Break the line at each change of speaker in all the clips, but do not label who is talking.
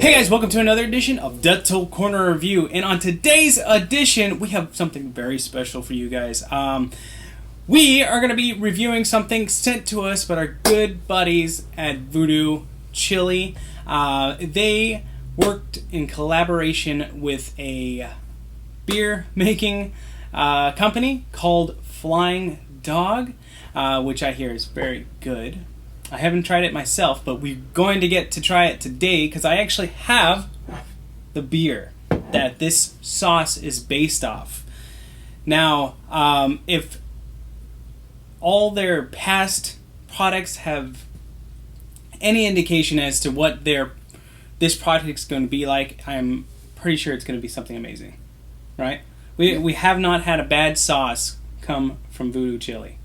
Hey guys, welcome to another edition of Dental Corner Review, and on today's edition, we have something very special for you guys. We are going to be reviewing something sent to us by our good buddies at Voodoo Chile. They worked in collaboration with a beer making company called Flying Dog, which I hear is very good. I haven't tried it myself, but we're going to get to try it today because I actually have the beer that this sauce is based off. Now, if all their past products have any indication as to what this product is going to be like, I'm pretty sure it's going to be something amazing, right? We have not had a bad sauce come from Voodoo Chile,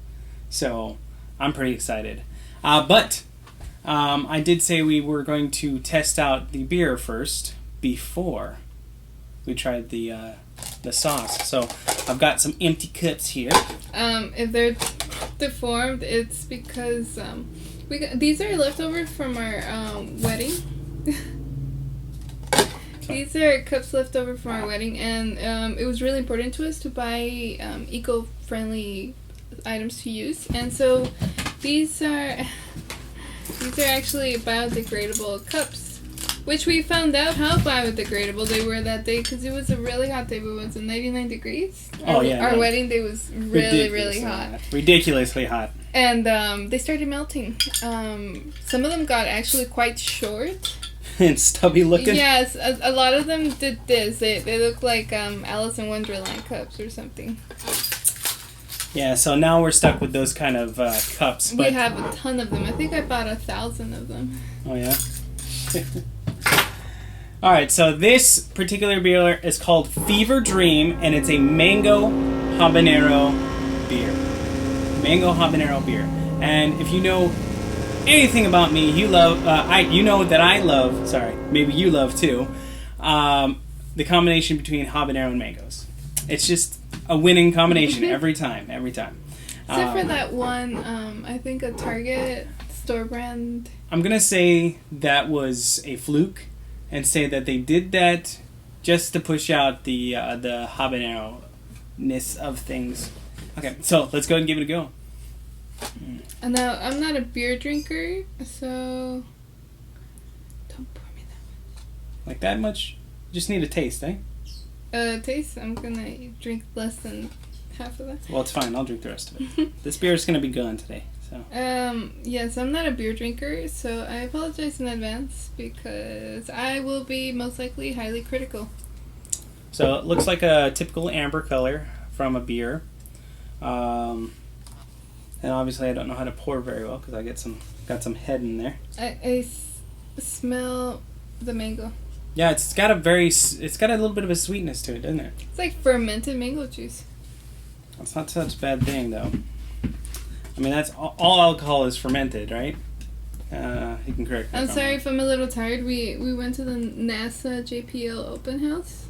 so I'm pretty excited. But I did say we were going to test out the beer first before we tried the sauce. So I've got some empty cups here.
If they're deformed, it's because these are leftovers from our wedding. These are cups left over from our wedding, and it was really important to us to buy eco-friendly items to use, and so these are actually biodegradable cups, which we found out how biodegradable they were that day because it was a really hot day. It was 99 degrees. Our wedding day was really hot.
Ridiculously hot.
And they started melting. Some of them got actually quite short.
And stubby looking?
Yes, a lot of them did this. They look like Alice in Wonderland cups or something.
Yeah, so now we're stuck with those kind of cups.
We have a ton of them. I think I bought 1,000 of them.
Oh, yeah? Alright, so this particular beer is called Fever Dream, and it's a mango habanero beer. Mango habanero beer. And if you know anything about me, you know that I love, maybe you love too, the combination between habanero and mangoes. It's just a winning combination every time.
Except for that one, I think a Target store brand.
I'm going to say that was a fluke and say that they did that just to push out the habanero-ness of things. Okay, so let's go ahead and give it a go.
And now, I'm not a beer drinker, so don't pour me that much.
Like that much? Just need a taste, eh?
Taste? I'm gonna drink less than half of that.
Well, it's fine. I'll drink the rest of it. This beer is gonna be gone today, so.
Yes, I'm not a beer drinker, so I apologize in advance because I will be most likely highly critical.
So it looks like a typical amber color from a beer. And obviously I don't know how to pour very well because I got some head in there.
I smell the mango.
Yeah, it's got a little bit of a sweetness to it, doesn't it?
It's like fermented mango juice.
That's not such a bad thing, though. I mean, that's all alcohol is fermented, right? You can correct me.
I'm sorry if I'm a little tired. We went to the NASA JPL open house.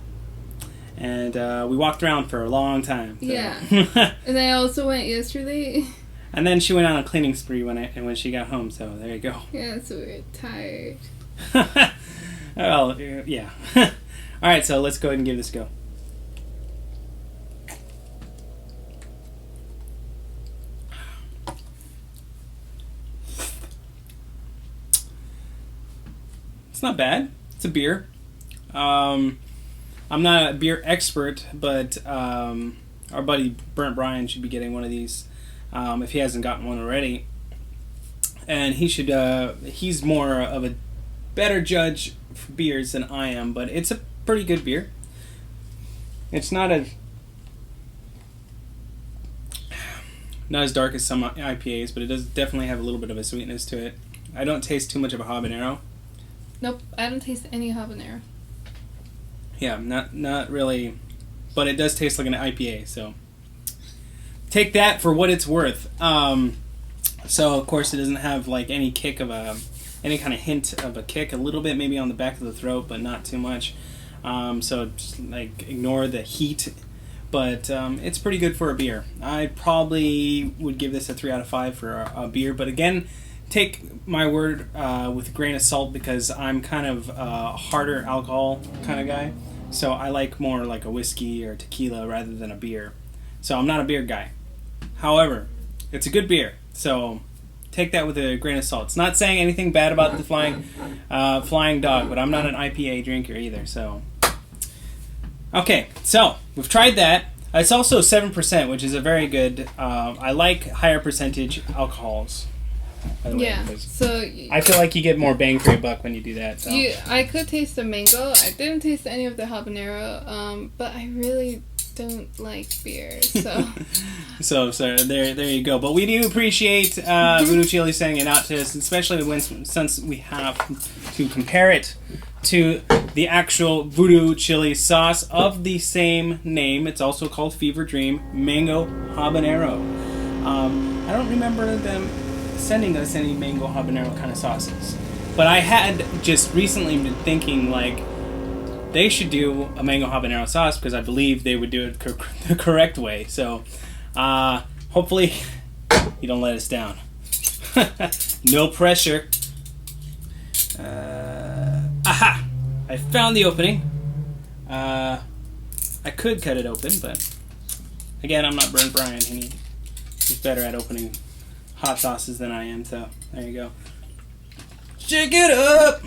And we walked around for a long time. So.
Yeah. And I also went yesterday.
And then she went on a cleaning spree when she got home, so there you go.
Yeah, so we're tired.
Well, yeah. Alright, so let's go ahead and give this a go. It's not bad. It's a beer. I'm not a beer expert, but our buddy Brent Bryan should be getting one of these if he hasn't gotten one already. And he should. He's more of a better judge for beers than I am, but it's a pretty good beer. It's not as dark as some IPAs, but it does definitely have a little bit of a sweetness to it. I don't taste too much of a habanero.
Nope, I don't taste any habanero.
Yeah, not really, but it does taste like an IPA, so take that for what it's worth. So of course it doesn't have like any kick of any kind of hint of a kick, a little bit maybe on the back of the throat, but not too much. So just like ignore the heat, but it's pretty good for a beer. I probably would give this a 3 out of 5 for a beer, but again, take my word with a grain of salt because I'm kind of a harder alcohol kind of guy. So I like more like a whiskey or tequila rather than a beer. So I'm not a beer guy. However, it's a good beer. So take that with a grain of salt. It's not saying anything bad about the Flying Dog, but I'm not an IPA drinker either. So okay, so we've tried that. It's also 7%, which is a very good. I like higher percentage alcohols. By the way,
Yeah, so
I feel like you get more bang for your buck when you do that. So.
I could taste the mango. I didn't taste any of the habanero, but I really don't like beer, so.
so there you go. But we do appreciate Voodoo Chile sending it out to us, especially since we have to compare it to the actual Voodoo Chile sauce of the same name. It's also called Fever Dream Mango Habanero. I don't remember them sending us any mango habanero kind of sauces, but I had just recently been thinking like they should do a mango habanero sauce because I believe they would do it the correct way. So hopefully you don't let us down. No pressure. Aha! I found the opening. I could cut it open, but again, I'm not Burnt Brian. He's better at opening hot sauces than I am, so there you go. Shake it up!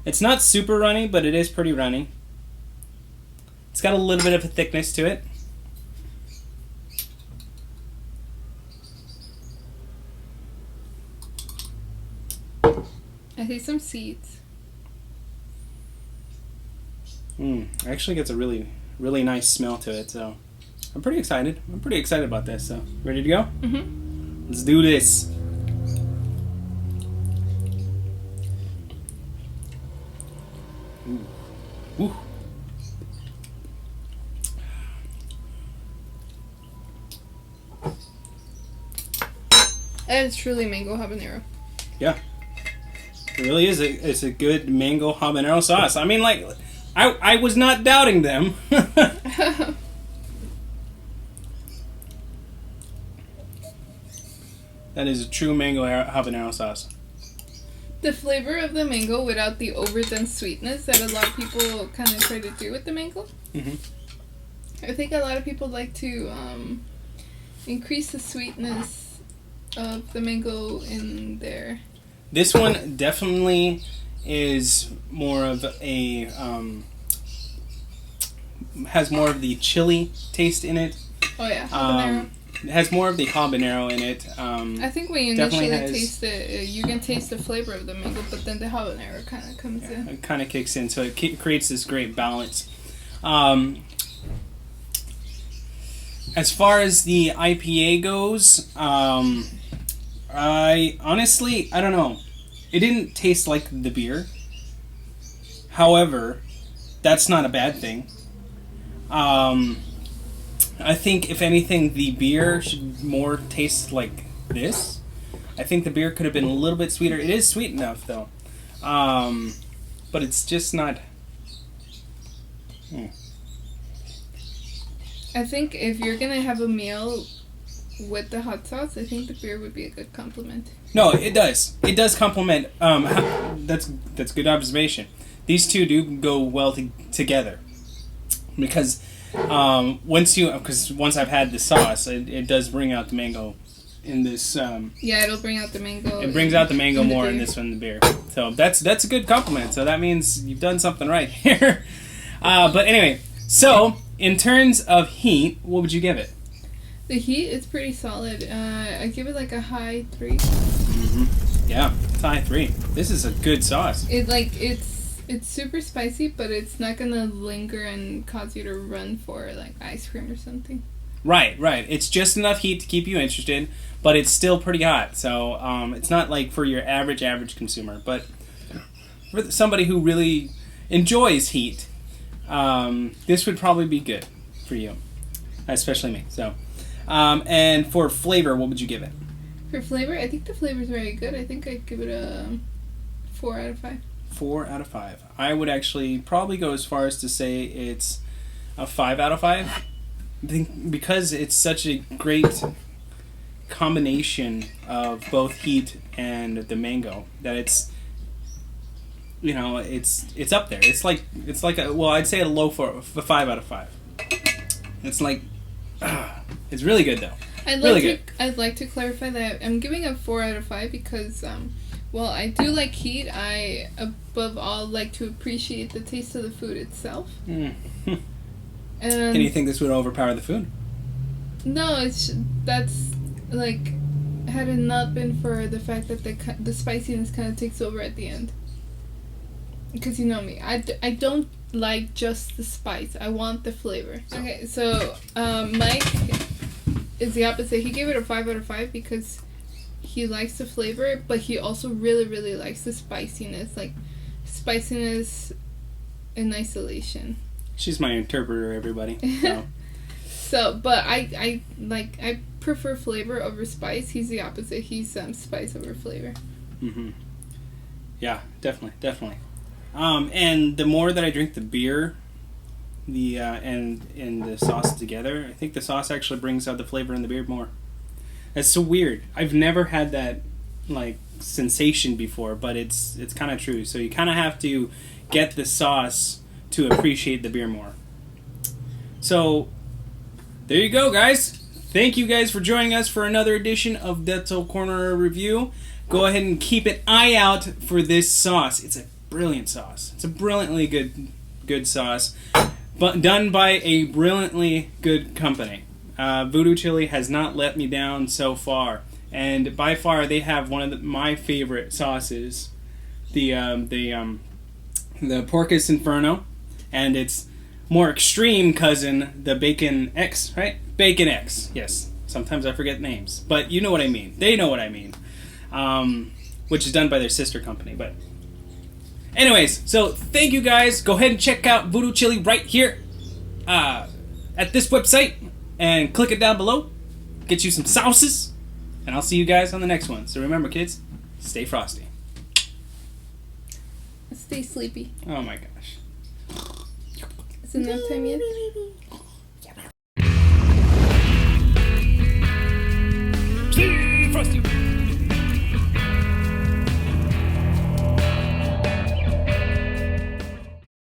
It's it's not super runny, but it is pretty runny. It's got a little bit of a thickness to it.
I see some seeds.
Actually gets a really, really nice smell to it, so I'm pretty excited. I'm pretty excited about this, so ready to go?
Mm-hmm.
Let's do this. Ooh.
And it's truly mango habanero.
Yeah. It really is. It's a good mango habanero sauce. I mean, like, I was not doubting them. That is a true mango habanero sauce.
The flavor of the mango without the overdone sweetness that a lot of people kind of try to do with the mango.
Mm-hmm.
I think a lot of people like to increase the sweetness of the mango in there.
This one definitely is more of a has more of the chili taste in it.
Oh yeah, habanero.
It has more of the habanero in it.
I think when you initially taste it, you can taste the flavor of the mango, but then the habanero kind of comes in.
It kind of kicks in, so it creates this great balance. As far as the IPA goes, I honestly, I don't know. It didn't taste like the beer. However, that's not a bad thing. I think, if anything, the beer should more taste like this. I think the beer could have been a little bit sweeter. It is sweet enough, though. But it's just not...
I think if you're going to have a meal with the hot sauce, I think the beer would be a good compliment.
No, it does. It does complement. That's good observation. These two do go well together. Because... once I've had the sauce, it does bring out the mango in this.
Yeah, it'll bring out the mango.
It brings out the mango more in this one than the beer. So that's a good compliment. So that means you've done something right here. But anyway, so in terms of heat, what would you give it?
The heat is pretty solid. I give it like a high 3.
Mm-hmm. Yeah, it's high 3. This is a good sauce.
It's super spicy, but it's not gonna linger and cause you to run for like ice cream or something.
Right. It's just enough heat to keep you interested, but it's still pretty hot. So it's not like for your average consumer, but for somebody who really enjoys heat, this would probably be good for you, especially me. So, and for flavor, what would you give it?
For flavor, I think the flavor is very good. I think I'd give it a 4 out of 5.
4 out of 5. I would actually probably go as far as to say it's a 5 out of 5. I think because it's such a great combination of both heat and the mango that it's it's up there. It's like a, well, I'd say a low for a 5 out of 5. It's like it's really good though.
I'd like to clarify that I'm giving a 4 out of 5 because while I do like heat, I above all like to appreciate the taste of the food itself.
And you think this would overpower the food?
No, that's like, had it not been for the fact that the spiciness kind of takes over at the end. Because you know me, I don't like just the spice. I want the flavor. Okay, so Mike is the opposite. He gave it a 5 out of 5 because he likes the flavor, but he also really, really likes the spiciness. Like, spiciness in isolation.
She's my interpreter, everybody.
So, but I prefer flavor over spice. He's the opposite. He's spice over flavor.
Mm-hmm. Yeah, definitely. And the more that I drink the beer, and the sauce together, I think the sauce actually brings out the flavor in the beer more. It's so weird. I've never had that like sensation before, but it's kind of true. So you kind of have to get the sauce to appreciate the beer more. So there you go, guys. Thank you guys for joining us for another edition of Dental Corner Review. Go ahead and keep an eye out for this sauce. It's a brilliant sauce. It's a brilliantly good sauce, but done by a brilliantly good company. Voodoo Chile has not let me down so far, and by far they have one of my favorite sauces, the Porcus Inferno, and its more extreme cousin, the Bacon X, right? Bacon X, yes. Sometimes I forget names, but you know what I mean. They know what I mean. Which is done by their sister company, but anyways, so thank you guys. Go ahead and check out Voodoo Chile right here at this website and click it down below. Get you some sauces, and I'll see you guys on the next one. So remember, kids, stay frosty.
Stay sleepy.
Oh my gosh.
Is it nap time yet?